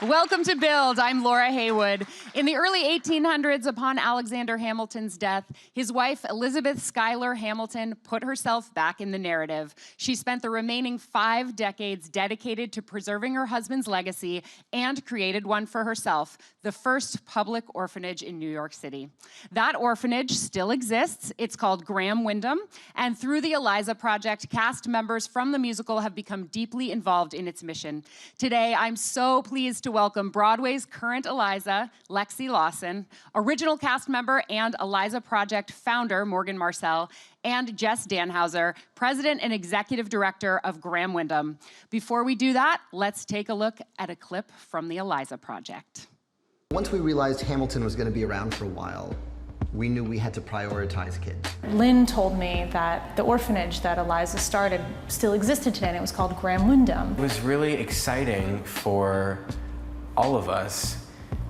Welcome to Build. I'm Laura Haywood. In the early 1800s, upon Alexander Hamilton's death, his wife, Elizabeth Schuyler Hamilton, put herself back in the narrative. She spent the remaining 5 decades dedicated to preserving her husband's legacy and created one for herself, the first public orphanage in New York City. That orphanage still exists. It's called Graham Windham, and through the Eliza Project, cast members from the musical have become deeply involved in its mission. Today, I'm so pleased to welcome Broadway's current Eliza, Lexi Lawson, original cast member and Eliza Project founder, Morgan Marcell, and Jess Dannhauser, president and executive director of Graham Windham. Before we do that, let's take a look at a clip from the Eliza Project. Once we realized Hamilton was going to be around for a while, we knew we had to prioritize kids. Lynn told me that the orphanage that Eliza started still existed today, and it was called Graham Windham. It was really exciting for all of us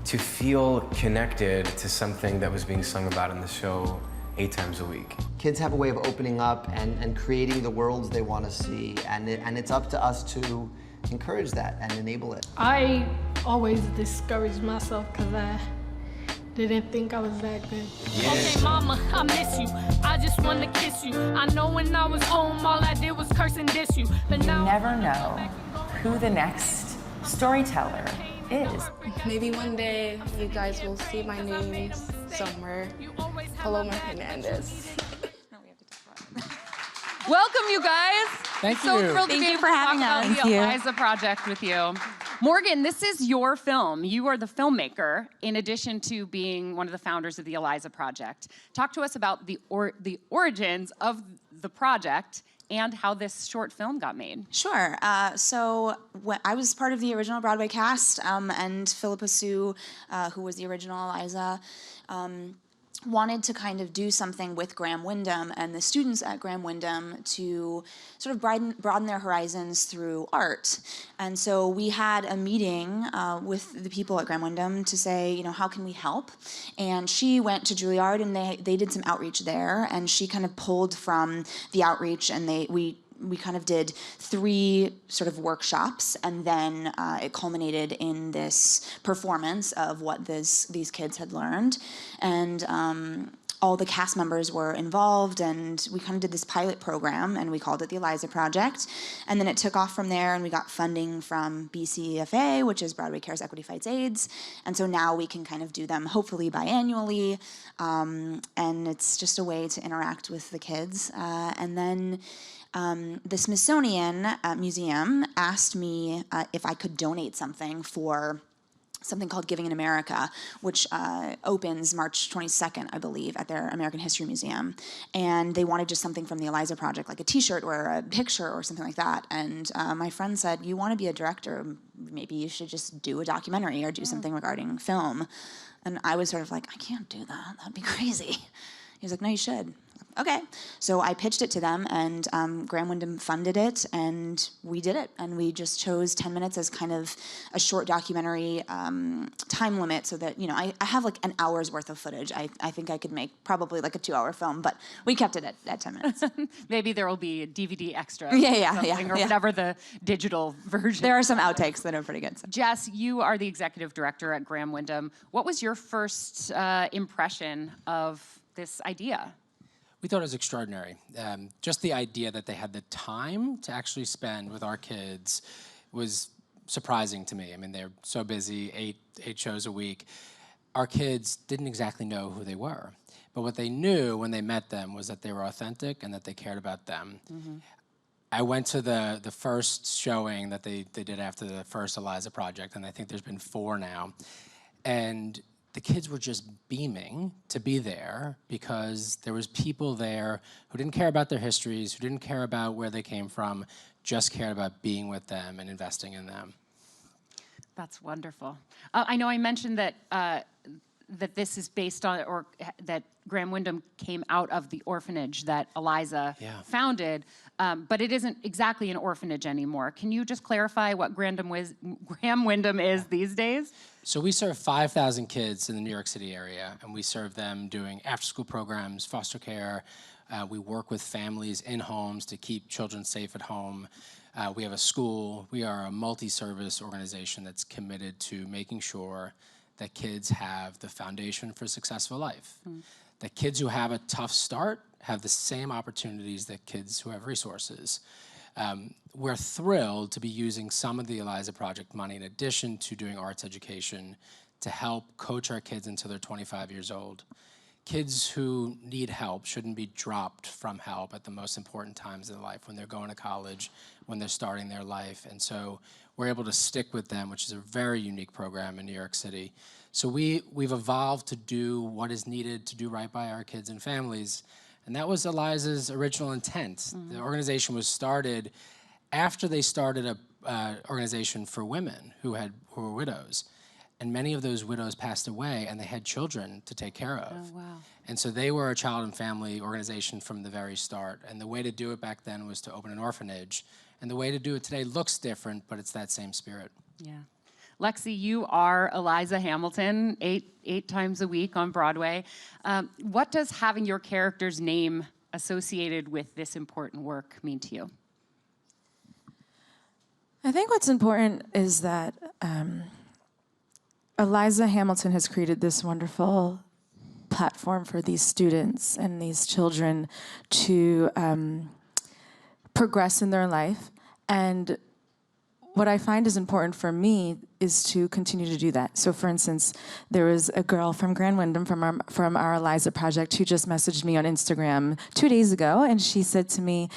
to feel connected to something that was being sung about in the show 8 times a week. Kids have a way of opening up and creating the worlds they want to see, and it's up to us to encourage that and enable it. I always discouraged myself because I didn't think I was that good. Yes. Okay, mama, I miss you. I just want to kiss you. I know when I was home, all I did was curse and diss you. But now You never know who the next storyteller is. Maybe one day you guys will see my name somewhere. Paloma Hernandez. Welcome, you guys. Thank So you. thrilled to Thank be you able for to having talk us. about Thank the you. Eliza Project with you. Morgan, this is your film. You are the filmmaker, in addition to being one of the founders of the Eliza Project. Talk to us about the origins of the project and how this short film got made. Sure. So I was part of the original Broadway cast, and Phillipa Soo, who was the original Eliza, wanted to kind of do something with Graham Windham and the students at Graham Windham to sort of broaden their horizons through art. And so we had a meeting with the people at Graham Windham to say, you know, how can we help? And she went to Juilliard, and they did some outreach there, and she kind of pulled from the outreach, and we kind of did 3 sort of workshops, and then it culminated in this performance of what these kids had learned. And all the cast members were involved, and we kind of did this pilot program, and we called it the Eliza Project. And then it took off from there, and we got funding from BCEFA, which is Broadway Cares Equity Fights AIDS. And so now we can kind of do them hopefully biannually, and it's just a way to interact with the kids. And then the Smithsonian Museum asked me if I could donate something for something called Giving in America, which opens March 22nd, I believe, at their American History Museum. And they wanted just something from the Eliza Project, like a t-shirt or a picture or something like that. And my friend said, you want to be a director, maybe you should just do a documentary or do something regarding film. And I was sort of like, I can't do that, that'd be crazy. He was like, no, you should. Okay, so I pitched it to them, and Graham Windham funded it, and we did it. And we just chose 10 minutes as kind of a short documentary time limit, so that, you know, I have like an hour's worth of footage. I think I could make probably like a 2-hour film, but we kept it at 10 minutes. Maybe there will be a DVD extra. Yeah. Or whatever the digital version. There are some outtakes that are pretty good. So. Jess, you are the executive director at Graham Windham. What was your first impression of this idea? We thought it was extraordinary. Just the idea that they had the time to actually spend with our kids was surprising to me. I mean, they're so busy, eight shows a week. Our kids didn't exactly know who they were, but what they knew when they met them was that they were authentic and that they cared about them. Mm-hmm. I went to the first showing that they did after the first Eliza Project, and I think there's been 4 now. And the kids were just beaming to be there because there was people there who didn't care about their histories, who didn't care about where they came from, just cared about being with them and investing in them. That's wonderful. I know I mentioned that that this is based on, or that Graham Windham came out of the orphanage that Eliza founded, but it isn't exactly an orphanage anymore. Can you just clarify what Graham Windham is these days? So we serve 5,000 kids in the New York City area, and we serve them doing after-school programs, foster care. We work with families in homes to keep children safe at home. We have a school. We are a multi-service organization that's committed to making sure that kids have the foundation for a successful life. That kids who have a tough start have the same opportunities that kids who have resources. We're thrilled to be using some of the Eliza Project money in addition to doing arts education to help coach our kids until they're 25 years old. Kids who need help shouldn't be dropped from help at the most important times in their life, when they're going to college, when they're starting their life. And so we're able to stick with them, which is a very unique program in New York City. So we've evolved to do what is needed to do right by our kids and families. And that was Eliza's original intent. The organization was started after they started a organization for women who were widows. And many of those widows passed away, and they had children to take care of. Oh, wow. And so they were a child and family organization from the very start. And the way to do it back then was to open an orphanage. And the way to do it today looks different, but it's that same spirit. Yeah. Lexi, you are Eliza Hamilton, eight times a week on Broadway. What does having your character's name associated with this important work mean to you? I think what's important is that Eliza Hamilton has created this wonderful platform for these students and these children to progress in their life. And what I find is important for me is to continue to do that. So for instance, there was a girl from Graham Windham from our Eliza Project who just messaged me on Instagram 2 days ago, and she said to me,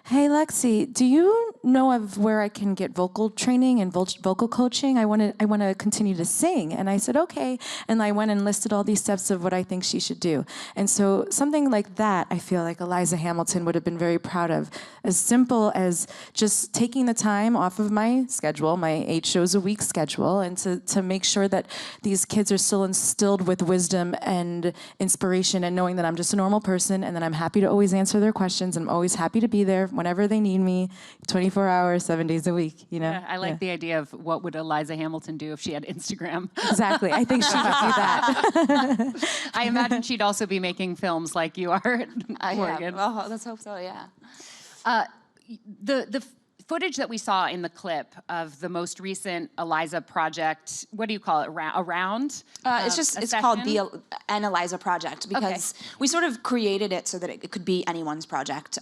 "Hey Lexi, do you know of where I can get vocal training and vocal coaching? I want to continue to sing." And I said, "Okay." And I went and listed all these steps of what I think she should do. And so something like that, I feel like Eliza Hamilton would have been very proud of. As simple as just taking the time off of my schedule, my 8 shows a week schedule, and to make sure that these kids are still instilled with wisdom and inspiration, and knowing that I'm just a normal person and that I'm happy to always answer their questions. And I'm always happy to be there whenever they need me, 24 hours, 7 days a week, you know? Yeah, I like the idea of what would Eliza Hamilton do if she had Instagram. Exactly, I think she would do that. I imagine she'd also be making films like you are, Morgan. Yeah, well, let's hope so, yeah. The footage that we saw in the clip of the most recent Eliza Project, what do you call it, around? It's called an Eliza Project because we sort of created it so that it could be anyone's project.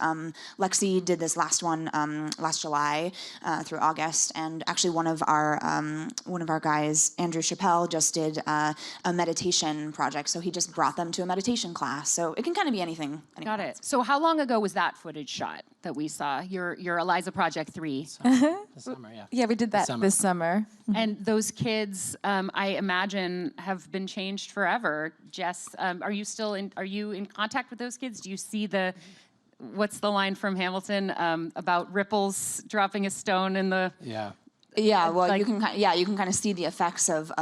Lexi did this last one last July through August, and actually one of our guys, Andrew Chappelle, just did a meditation project. So he just brought them to a meditation class. So it can kind of be anything. Got it. So how long ago was that footage shot that we saw? Your Eliza Project 3. This summer, yeah. Yeah, we did that this summer. And those kids, I imagine, have been changed forever. Jess, are you in contact with those kids? Do you see what's the line from Hamilton about ripples dropping a stone in the? Yeah. Yeah. Well, you can kind of see the effects of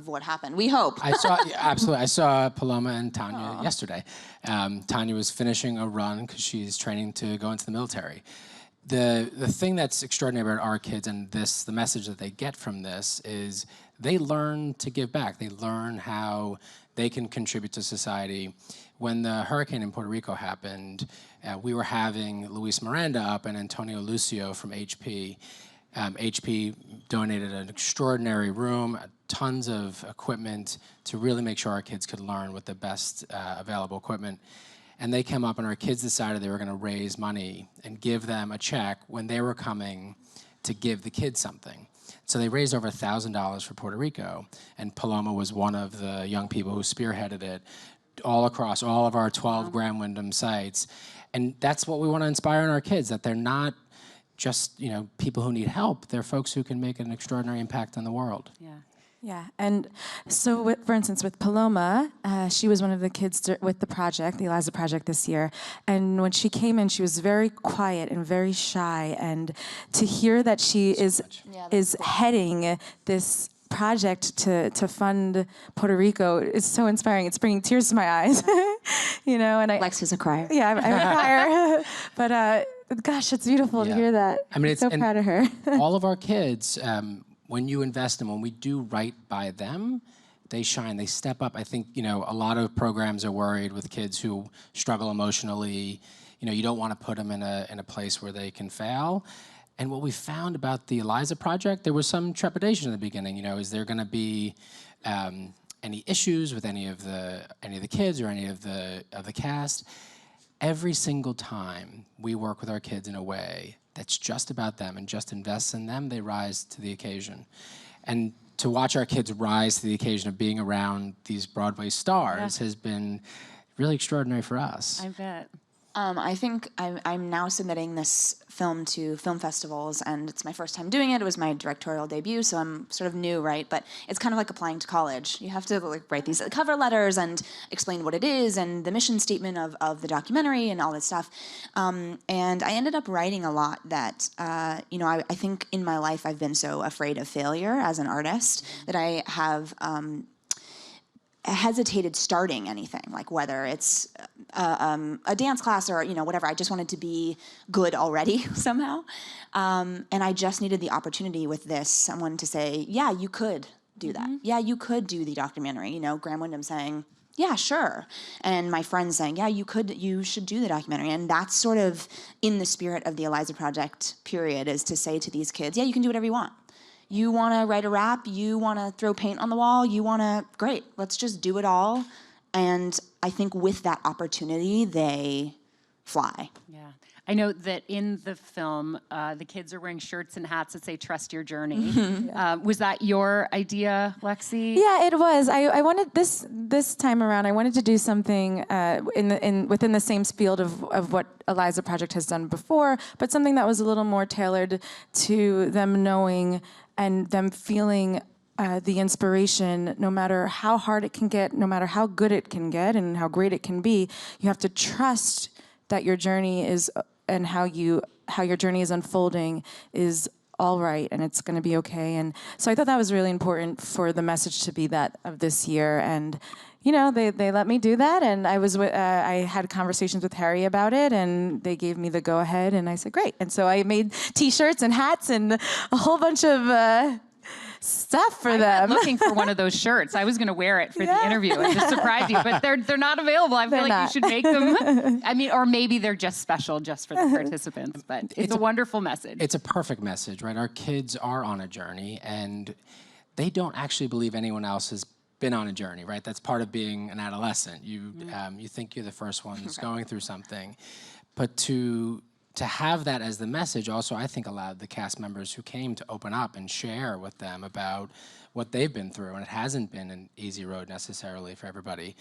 what happened. We hope. Absolutely. I saw Paloma and Tanya yesterday. Tanya was finishing a run because she's training to go into the military. The thing that's extraordinary about our kids and the message that they get from this is they learn to give back. They learn how they can contribute to society. When the hurricane in Puerto Rico happened, we were having Luis Miranda up and Antonio Lucio from HP. HP donated an extraordinary room, tons of equipment to really make sure our kids could learn with the best available equipment. And they came up and our kids decided they were gonna raise money and give them a check when they were coming to give the kids something. So they raised over $1,000 for Puerto Rico, and Paloma was one of the young people who spearheaded it all across all of our 12 Graham Windham sites. And that's what we wanna inspire in our kids, that they're not just people who need help. They're folks who can make an extraordinary impact on the world. Yeah. Yeah, and so for instance, with Paloma, she was one of the kids with the project, the Eliza Project this year, and when she came in, she was very quiet and very shy, and to hear that she is heading this project to fund Puerto Rico is so inspiring. It's bringing tears to my eyes, and Lexi's a crier. Yeah, I'm a crier, but gosh, it's beautiful to hear that. I mean, I'm so proud of her. All of our kids, when you invest in them, when we do right by them, they shine, they step up. I think, a lot of programs are worried with kids who struggle emotionally, you don't want to put them in a place where they can fail. And what we found about the Eliza Project, there was some trepidation in the beginning. Is there going to be any issues with any of the kids or any of the cast? Every single time we work with our kids in a way that's just about them and just invests in them, they rise to the occasion. And to watch our kids rise to the occasion of being around these Broadway stars has been really extraordinary for us. I bet. I think I'm now submitting this film to film festivals, and it's my first time doing it. It was my directorial debut, so I'm sort of new, right? But it's kind of like applying to college. You have to write these cover letters and explain what it is and the mission statement of the documentary and all this stuff. And I ended up writing a lot that, I think in my life I've been so afraid of failure as an artist that I have hesitated starting anything, like whether it's a dance class or whatever. I just wanted to be good already somehow, and I just needed the opportunity with this, someone to say, yeah, you could do that. Yeah, you could do the documentary. Graham Windham saying, yeah, sure, and my friends saying, yeah, you should do the documentary. And that's sort of in the spirit of the Eliza Project period, is to say to these kids, yeah, you can do whatever you want. You want to write a rap, you want to throw paint on the wall, great, let's just do it all. And I think with that opportunity, they fly. Yeah. I know that in the film, the kids are wearing shirts and hats that say "Trust Your Journey." Was that your idea, Lexi? Yeah, it was. I wanted this time around. I wanted to do something within the same field of what Eliza Project has done before, but something that was a little more tailored to them knowing and them feeling the inspiration. No matter how hard it can get, no matter how good it can get, and how great it can be, you have to trust that your journey is, and how your journey is unfolding is all right, and it's going to be okay. And so I thought that was really important for the message to be that of this year. And they let me do that, and I had conversations with Harry about it, and they gave me the go ahead, and I said great. And so I made T-shirts and hats and a whole bunch of stuff for them. I'm looking for one of those shirts. I was going to wear it for the interview and just surprise you, but they're not available. I feel like you should make them. I mean, or maybe they're just special just for the participants, but it's a wonderful message. It's a perfect message, right? Our kids are on a journey, and they don't actually believe anyone else has been on a journey, right? That's part of being an adolescent. You think you're the first one who's going through something, but to have that as the message also, I think, allowed the cast members who came to open up and share with them about what they've been through, and it hasn't been an easy road necessarily for everybody.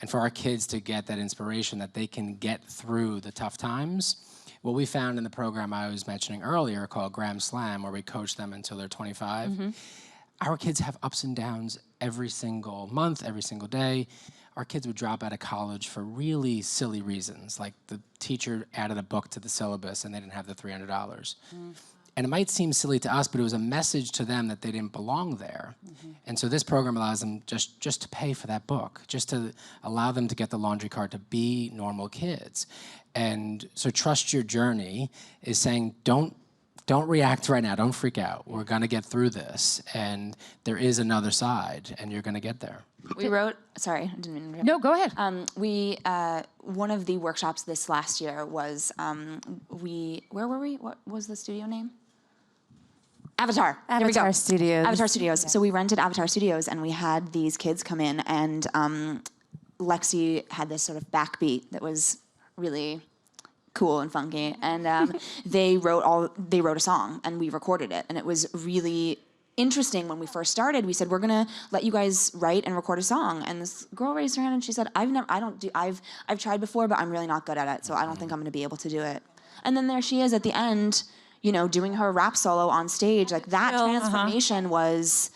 And for our kids to get that inspiration that they can get through the tough times. What we found in the program I was mentioning earlier called Graham Slam, where we coach them until they're 25, our kids have ups and downs every single month, every single day. Our kids would drop out of college for really silly reasons, like the teacher added a book to the syllabus and they didn't have the $300. And it might seem silly to us, but it was a message to them that they didn't belong there. And so this program allows them just to pay for that book, just to allow them to get the laundry cart, to be normal kids. And so Trust Your Journey is saying, don't react right now, don't freak out. We're gonna get through this, and there is another side, and you're gonna get there. We wrote, sorry, I didn't mean to interrupt. No, go ahead. One of the workshops this last year was, where were we? What was the studio name? Avatar. There we go. Studios. Avatar Studios. Yeah. So we rented Avatar Studios, and we had these kids come in, and Lexi had this sort of backbeat that was really cool and funky, and they wrote a song, and we recorded it, and it was really interesting. When we first started, we said, we're gonna let you guys write and record a song, and this girl raised her hand and she said, I've tried before, but I'm really not good at it, so I don't think I'm gonna be able to do it. And then there she is at the end, doing her rap solo on stage. Like, that transformation was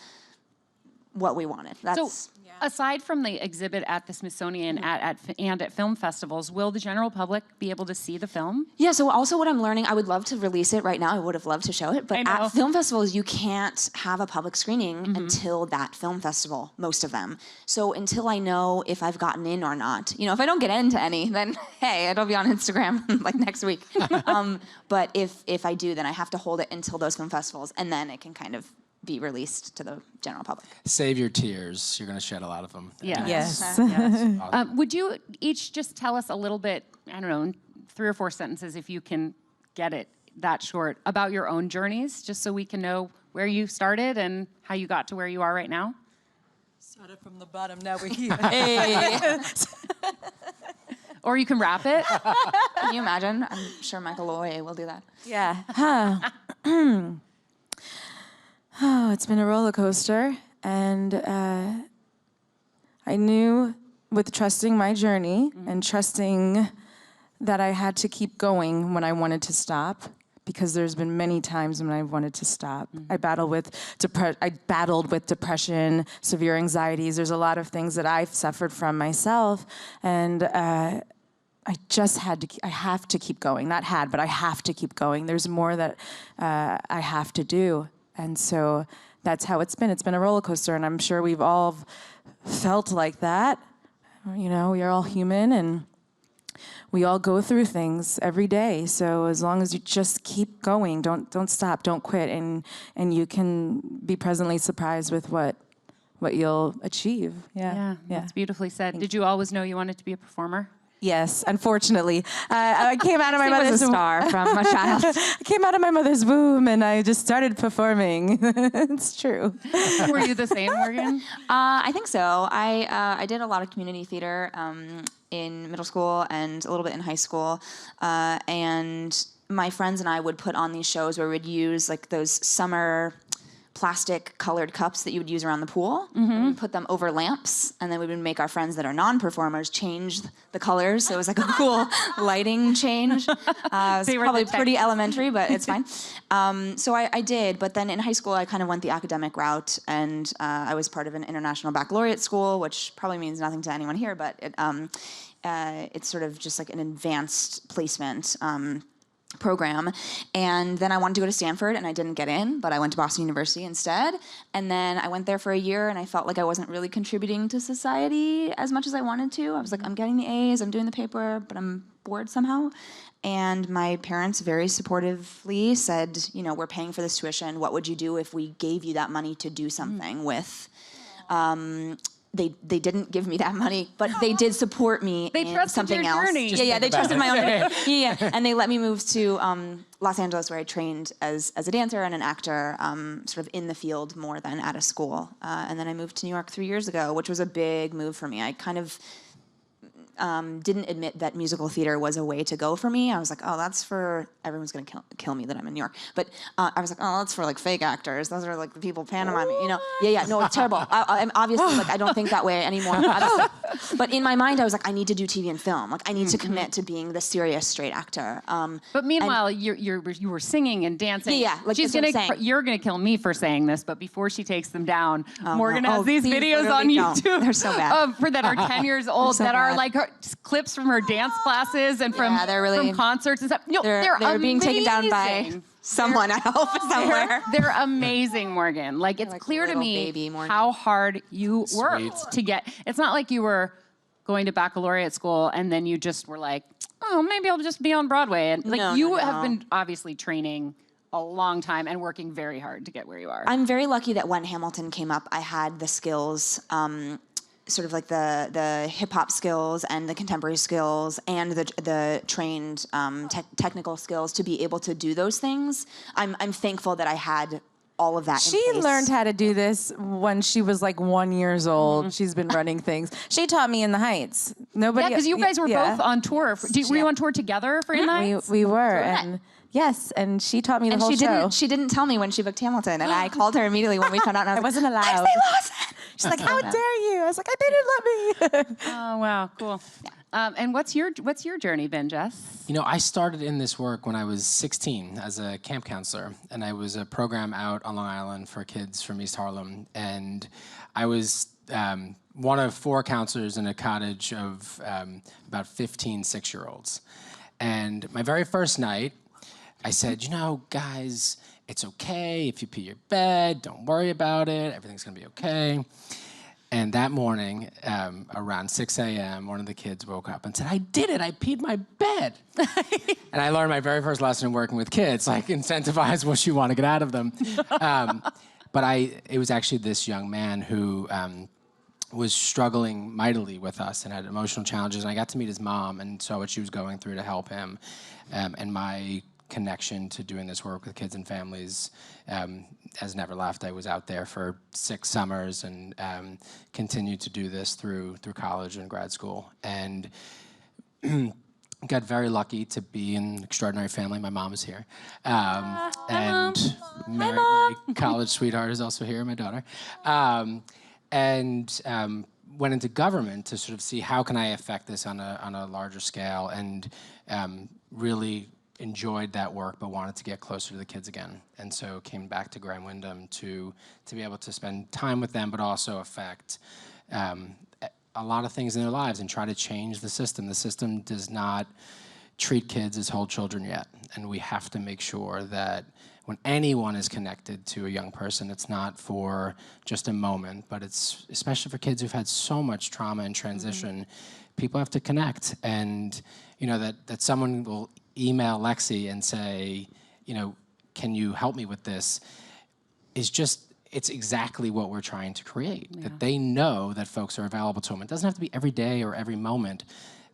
what we wanted. That's aside from the exhibit at the Smithsonian and at film festivals, will the general public be able to see the film? Yeah, so also what I'm learning, I would love to release it right now. I would have loved to show it, but at film festivals, you can't have a public screening until that film festival, most of them. So until I know if I've gotten in or not, if I don't get into any, then hey, it'll be on Instagram like next week. But if I do, then I have to hold it until those film festivals, and then it can kind of be released to the general public. Save your tears. You're going to shed a lot of them. Yeah. Yes. Would you each just tell us a little bit, I don't know, 3 or 4 sentences, if you can get it that short, about your own journeys, just so we can know where you started and how you got to where you are right now? Started from the bottom, now we're here. Hey. Or you can rap it. Can you imagine? I'm sure Michael Loy will do that. Yeah. Oh, it's been a roller coaster, and I knew with trusting my journey and trusting that I had to keep going when I wanted to stop, because there's been many times when I wanted to stop. I battled with depression, severe anxieties. There's a lot of things that I've suffered from myself, and I have to keep going. Not had, but I have to keep going. There's more that I have to do. And so that's how it's been. It's been a roller coaster, and I'm sure we've all felt like that. You know, we are all human, and we all go through things every day. So as long as you just keep going, don't stop, don't quit, and you can be pleasantly surprised with what you'll achieve. Yeah, that's beautifully said. Did you always know you wanted to be a performer? Yes, unfortunately. I came out of my mother's was a star from a child. I came out of my mother's womb and I just started performing. It's true. Were you the same, Morgan? I think so. I did a lot of community theater in middle school and a little bit in high school. And my friends and I would put on these shows where we'd use like those summer plastic colored cups that you would use around the pool. And we'd put them over lamps, and then we would make our friends that are non-performers change the colors. So it was like a cool lighting change. It was probably pretty elementary, but it's fine. So I did, but then in high school I kind of went the academic route, and I was part of an international baccalaureate school, which probably means nothing to anyone here, but it's sort of just like an advanced placement program. And then I wanted to go to Stanford, and I didn't get in, but I went to Boston University instead. And then I went there for a year, and I felt like I wasn't really contributing to society as much as I wanted to. I was like, I'm getting the A's, I'm doing the paper, but I'm bored somehow. And my parents very supportively said, you know, we're paying for this tuition. What would you do if we gave you that money to do something with? They didn't give me that money, but they did support me in something else. Journey. Yeah, they trusted my own journey. Yeah, and they let me move to Los Angeles, where I trained as a dancer and an actor, sort of in the field more than at a school. And then I moved to New York 3 years ago, which was a big move for me. I kind of didn't admit that musical theater was a way to go for me. I was like, oh, that's for, everyone's gonna kill me that I'm in New York. But I was like, oh, that's for like fake actors. Those are like the people pantomiming, you know? Yeah, no, it's terrible. I'm obviously, like, I don't think that way anymore, obviously. But in my mind, I was like, I need to do TV and film. Like, I need to commit to being the serious straight actor. But meanwhile, you were singing and dancing. Yeah, like you're gonna kill me for saying this, but before she takes them down, Morgan has these videos on YouTube. They're so bad. That are 10 years old, that are like clips from her dance classes and from concerts and stuff. No, they're being taken down by someone, I hope, somewhere. They're amazing, Morgan. Like, it's clear to me how hard you worked to get. It's not like you were going to baccalaureate school and then you just were like, oh, maybe I'll just be on Broadway. And like, you have been obviously training a long time and working very hard to get where you are. I'm very lucky that when Hamilton came up, I had the skills, sort of like the hip hop skills and the contemporary skills and the trained technical skills to be able to do those things. I'm thankful that I had all of that. She learned how to do this when she was like 1 year old. She's been running things. She taught me in the Heights. Nobody. Yeah, because you guys were both on tour. Were you on tour together for In the Heights? We were. And yes, and she taught me the whole show. She didn't tell me when she booked Hamilton, and I called her immediately when we found out. And I wasn't allowed. Lexi Lawson. She's like, how dare you? I was like, they didn't let me. Oh, wow, cool. Yeah. And what's your journey been, Jess? You know, I started in this work when I was 16 as a camp counselor, and I was a program out on Long Island for kids from East Harlem, and I was one of 4 counselors in a cottage of about 15 6-year-olds. And my very first night, I said, you know, guys, it's okay if you pee your bed, don't worry about it, everything's gonna be okay. And that morning, around 6 a.m., one of the kids woke up and said, I did it, I peed my bed. And I learned my very first lesson working with kids, like incentivize what you want to get out of them. But it was actually this young man who was struggling mightily with us and had emotional challenges. And I got to meet his mom and saw what she was going through to help him. And my connection to doing this work with kids and families has never left. I was out there for 6 summers and continued to do this through college and grad school. And got very lucky to be in an extraordinary family. My mom is here. And my college sweetheart is also here, my daughter. Went into government to sort of see how can I affect this on a larger scale, and really enjoyed that work, but wanted to get closer to the kids again. And so came back to Graham Windham to be able to spend time with them, but also affect a lot of things in their lives and try to change the system. The system does not treat kids as whole children yet. And we have to make sure that when anyone is connected to a young person, it's not for just a moment, but it's especially for kids who've had so much trauma and transition. People have to connect. And you know, that someone will email Lexi and say, you know, can you help me with this, is just, it's exactly what we're trying to create. Yeah. That they know that folks are available to them. It doesn't have to be every day or every moment,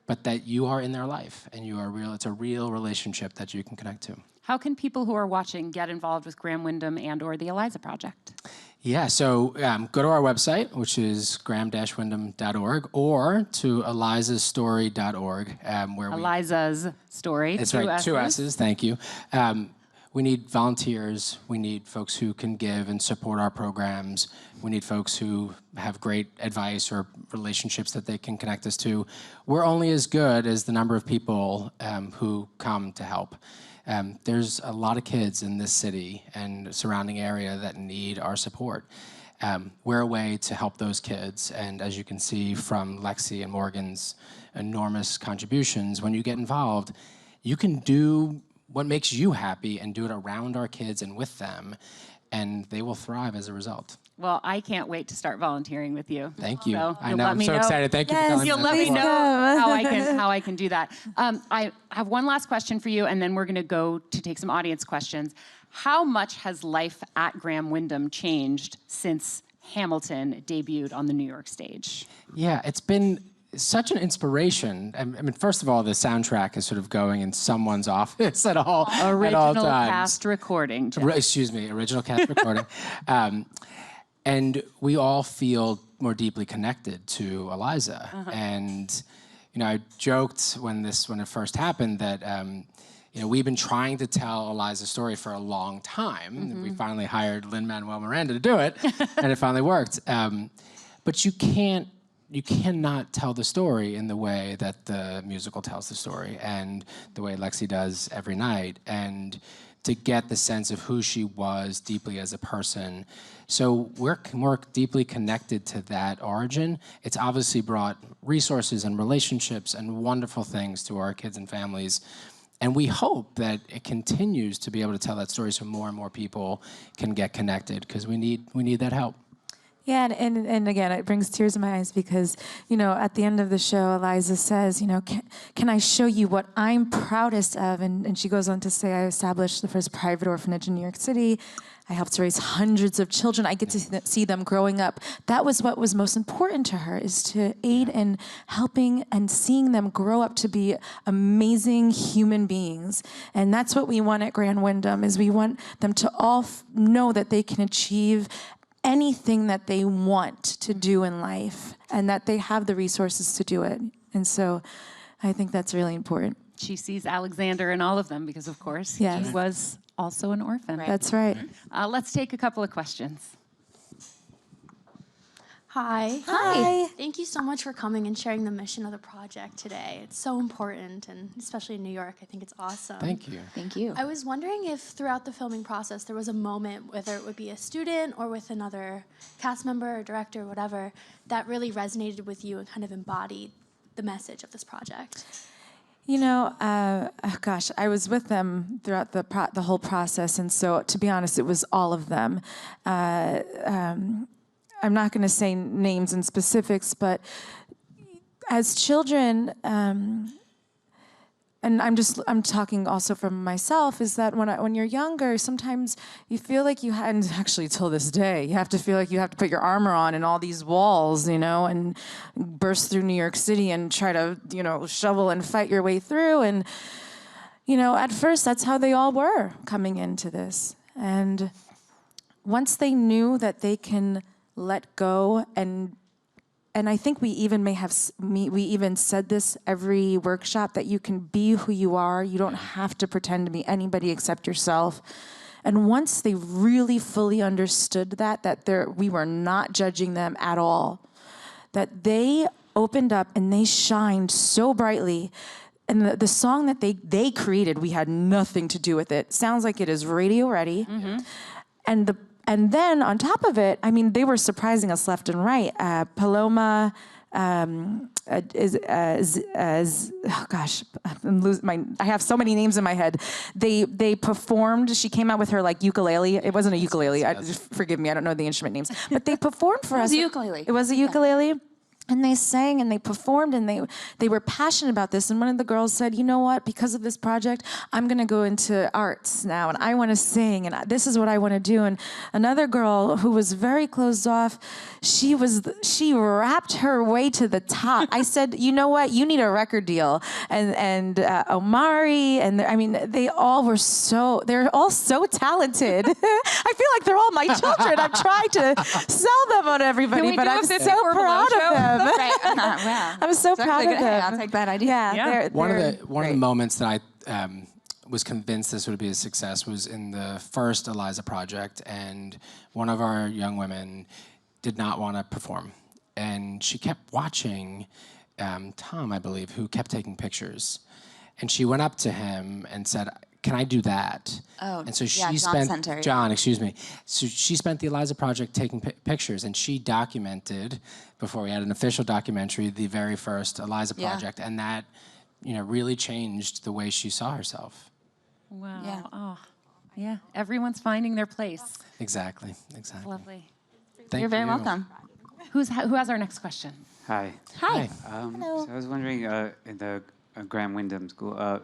but that you are in their life and you are real. It's a real relationship that you can connect to. How can people who are watching get involved with Graham Windham and or the Eliza Project? Yeah, so go to our website, which is graham-windham.org, or to elizastory.org, where Eliza's story. That's right, 2 S's, thank you. We need volunteers. We need folks who can give and support our programs. We need folks who have great advice or relationships that they can connect us to. We're only as good as the number of people who come to help. There's a lot of kids in this city and surrounding area that need our support. We're a way to help those kids, and as you can see from Lexi and Morgan's enormous contributions, when you get involved, you can do what makes you happy and do it around our kids and with them, and they will thrive as a result. Well, I can't wait to start volunteering with you. Thank you. So I know, I'm so excited. Thank you for telling me. You'll let me know how I can do that. I have one last question for you, and then we're gonna go to take some audience questions. How much has life at Graham Windham changed since Hamilton debuted on the New York stage? Yeah, it's been such an inspiration. I mean, first of all, the soundtrack is sort of going in someone's office at all times. Original cast recording. Excuse me, original cast recording. And we all feel more deeply connected to Eliza. And you know, I joked when it first happened that you know, we've been trying to tell Eliza's story for a long time. We finally hired Lin-Manuel Miranda to do it, and it finally worked. But you cannot tell the story in the way that the musical tells the story and the way Lexi does every night, and to get the sense of who she was deeply as a person. So we're more deeply connected to that origin. It's obviously brought resources and relationships and wonderful things to our kids and families. And we hope that it continues to be able to tell that story so more and more people can get connected, because we need that help. Yeah, and again, it brings tears in my eyes because, you know, at the end of the show, Eliza says, you know, can I show you what I'm proudest of? And she goes on to say, I established the first private orphanage in New York City. I helped raise hundreds of children. I get to see them growing up. That was what was most important to her, is to aid in helping and seeing them grow up to be amazing human beings. And that's what we want at Graham Windham, is we want them to all know that they can achieve anything that they want to do in life, and that they have the resources to do it. And so I think that's really important. She sees Alexander in all of them because, of course, he was also an orphan. Right. That's right. Let's take a couple of questions. Hi. Hi. Thank you so much for coming and sharing the mission of the project today. It's so important, and especially in New York, I think it's awesome. Thank you. Thank you. I was wondering if throughout the filming process there was a moment, whether it would be a student or with another cast member or director or whatever, that really resonated with you and kind of embodied the message of this project. You know, gosh, I was with them throughout the whole process, and so to be honest, it was all of them. I'm not going to say names and specifics, but as children, and I'm talking also from myself, is that when you're younger, sometimes you feel like and actually till this day, you have to feel like you have to put your armor on and all these walls, and burst through New York City and try to, shovel and fight your way through. And, at first that's how they all were coming into this. And once they knew that they can let go, and I think we even said this every workshop, that you can be who you are. You don't have to pretend to be anybody except yourself. And once they really fully understood that we were not judging them at all, that they opened up and they shined so brightly. And the song that they created, we had nothing to do with it. Sounds like it is radio ready. Mm-hmm. And then on top of it, they were surprising us left and right. Paloma I have so many names in my head. They performed. She came out with her ukulele. It wasn't a ukulele. Forgive me, I don't know the instrument names. But they performed for us. It was a ukulele. It was a ukulele. Yeah. And they sang and they performed and they were passionate about this. And one of the girls said, you know what, because of this project, I'm going to go into arts now and I want to sing and this is what I want to do. And another girl who was very closed off, she rapped her way to the top. I said, you know what, you need a record deal. And Omari, and they're all so talented. I feel like they're all my children. I'm trying to sell them on everybody, but I'm so proud of them. Right. Wow. I'm so proud of them. I'll take that idea. Yeah. One of the moments that I was convinced this would be a success was in the first Eliza Project, and one of our young women did not want to perform, and she kept watching Tom, I believe, who kept taking pictures, and she went up to him and said, can I do that? Oh, and so she John, excuse me. So she spent the Eliza Project taking pictures, and she documented, before we had an official documentary, the very first Eliza Project, and that, really changed the way she saw herself. Wow. Yeah. Oh, yeah. Everyone's finding their place. Exactly. Lovely. You're very welcome. Who has our next question? Hi. Hi. So I was wondering, in the Graham Windham School,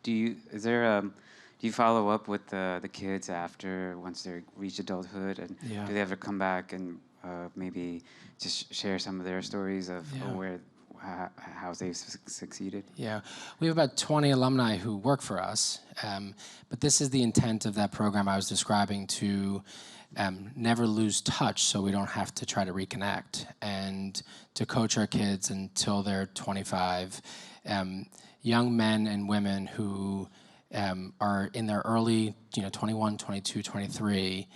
do you follow up with the kids once they reach adulthood, and do they ever come back and maybe just share some of their stories of how they've succeeded? Yeah, we have about 20 alumni who work for us, but this is the intent of that program I was describing, to never lose touch so we don't have to try to reconnect, and to coach our kids until they're 25. Young men and women who are in their early, 21, 22, 23,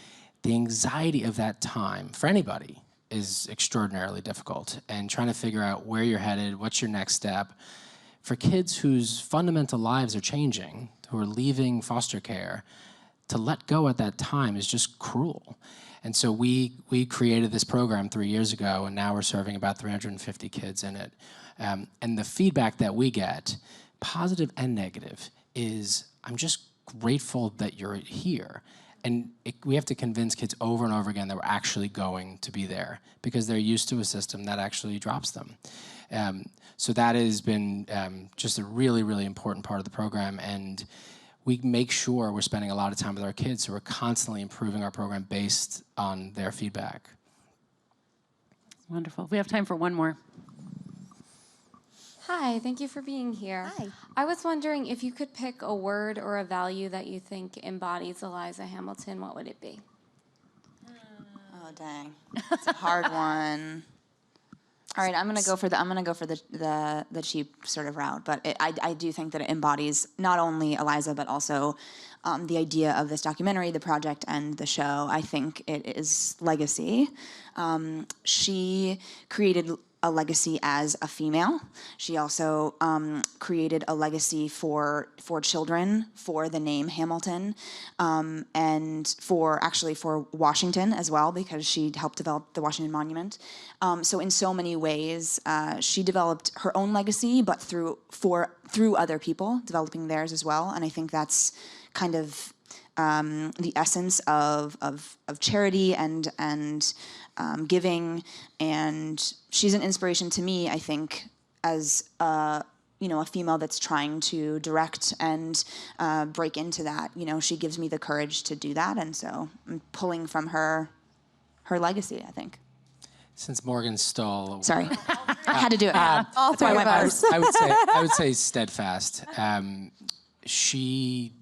the anxiety of that time for anybody is extraordinarily difficult, and trying to figure out where you're headed, what's your next step. For kids whose fundamental lives are changing, who are leaving foster care, to let go at that time is just cruel. And so we created this program 3 years ago, and now we're serving about 350 kids in it. And the feedback that we get, positive and negative, is I'm just grateful that you're here. And we have to convince kids over and over again that we're actually going to be there, because they're used to a system that actually drops them. So that has been just a really, really important part of the program. And we make sure we're spending a lot of time with our kids, so we're constantly improving our program based on their feedback. Wonderful. We have time for one more. Hi, thank you for being here. Hi. I was wondering if you could pick a word or a value that you think embodies Eliza Hamilton, what would it be? Oh dang, it's a hard one. All right, I'm gonna go for the cheap sort of route, but I do think that it embodies not only Eliza but also the idea of this documentary, the project, and the show. I think it is legacy. She created a legacy as a female. She also created a legacy for children, for the name Hamilton, and for Washington as well, because she helped develop the Washington Monument. So in so many ways, she developed her own legacy, but through other people, developing theirs as well. And I think that's kind of the essence of charity and giving, and she's an inspiration to me, I think, as a a female that's trying to direct and break into that. She gives me the courage to do that, and so I'm pulling from her legacy, I think. Since Morgan stole, sorry, I had to do it. All three of us. I would say steadfast. She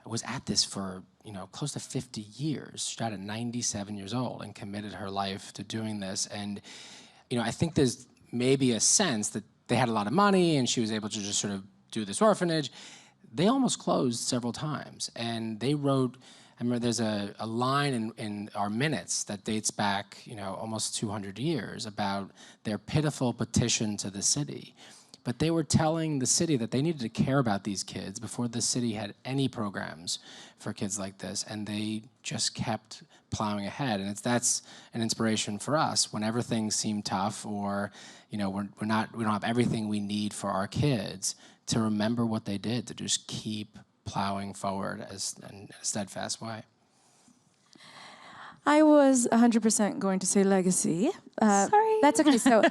was at this for close to 50 years. She died at 97 years old and committed her life to doing this. And I think there's maybe a sense that they had a lot of money and she was able to just sort of do this orphanage. They almost closed several times, and they wrote. I remember there's a line in our minutes that dates back, almost 200 years about their pitiful petition to the city. But they were telling the city that they needed to care about these kids before the city had any programs for kids like this, and they just kept plowing ahead. And that's an inspiration for us whenever things seem tough, or we don't have everything we need for our kids, to remember what they did, to just keep plowing forward in a steadfast way. I was 100% going to say legacy. Sorry. That's okay. So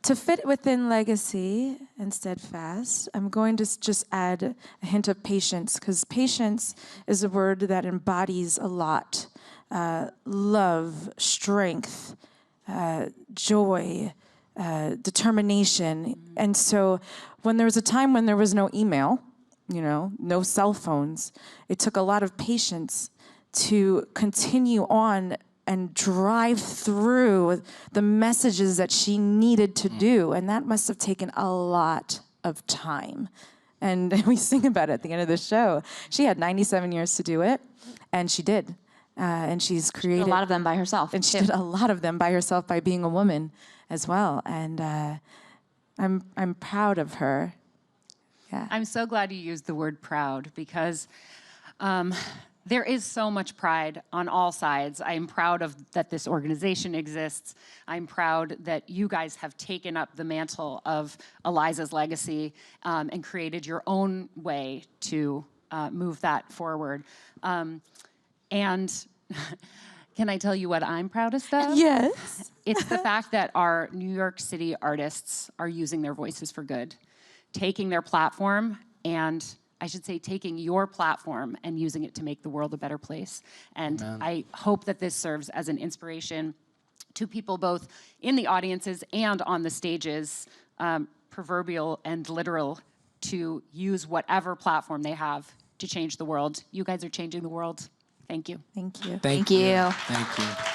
to fit within legacy and steadfast, I'm going to just add a hint of patience, because patience is a word that embodies a lot. Love, strength, joy, determination. And so when there was a time when there was no email, no cell phones, it took a lot of patience to continue on and drive through the messages that she needed to do. And that must have taken a lot of time. And we sing about it at the end of the show. She had 97 years to do it, and she did. And she's created... a lot of them by herself. And she did a lot of them by herself, by being a woman as well. And I'm proud of her. Yeah. I'm so glad you used the word proud, because there is so much pride on all sides. I'm proud that this organization exists. I'm proud that you guys have taken up the mantle of Eliza's legacy and created your own way to move that forward. And can I tell you what I'm proudest of? Yes. It's the fact that our New York City artists are using their voices for good, taking their platform, and I should say taking your platform and using it to make the world a better place. And Amen. I hope that this serves as an inspiration to people both in the audiences and on the stages, proverbial and literal, to use whatever platform they have to change the world. You guys are changing the world. Thank you. Thank you. Thank you. Thank you.